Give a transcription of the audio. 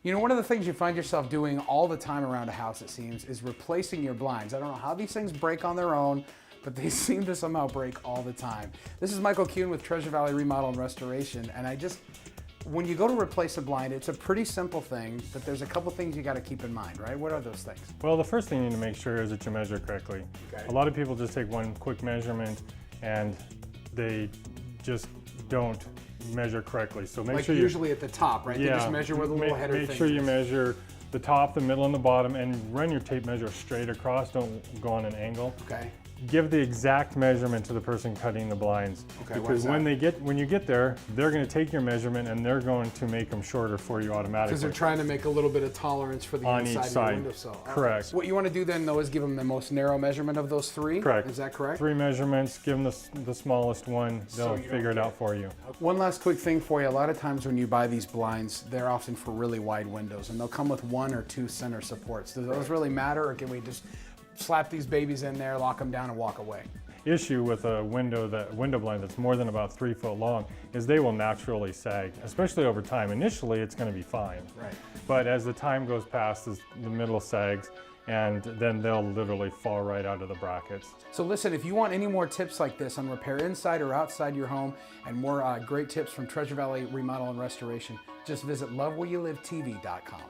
You know, one of the things you find yourself doing all the time around a house, it seems, is replacing your blinds. I don't know how these things break on their own, but they seem to somehow break all the time. This is Michael Kuhn with Treasure Valley Remodel and Restoration, and when you go to replace a blind, it's a pretty simple thing, but there's a couple things you got to keep in mind, right? What are those things? Well, the first thing you need to make sure is that you measure correctly. Okay. A lot of people just take one quick measurement and they just don't measure correctly. So make sure usually at the top, right? Yeah, They just measure where the little header thing is. Make sure you measure the top, the middle, and the bottom, and run your tape measure straight across. Don't go on an angle. Okay. Give the exact measurement to the person cutting the blinds. Okay, because when you get there, they're going to take your measurement and they're going to make them shorter for you automatically. Because they're trying to make a little bit of tolerance for the on inside each of side. the windowsill. Correct. Okay. What you want to do then, though, is give them the most narrow measurement of those three. Correct. Is that correct? 3 measurements. Give them the smallest one. They'll figure it out for you. One last quick thing for you. A lot of times when you buy these blinds, they're often for really wide windows, and they'll come with 1 or 2 center supports. Do those really matter, or can we just slap these babies in there, lock them down, and walk away? Issue with a window blind that's more than about 3 foot long is they will naturally sag, especially over time. Initially, it's going to be fine, right? But as the time goes past, the middle sags, and then they'll literally fall right out of the brackets. So listen, if you want any more tips like this on repair inside or outside your home, and more great tips from Treasure Valley Remodel and Restoration, just visit lovewhereyoulivetv.com.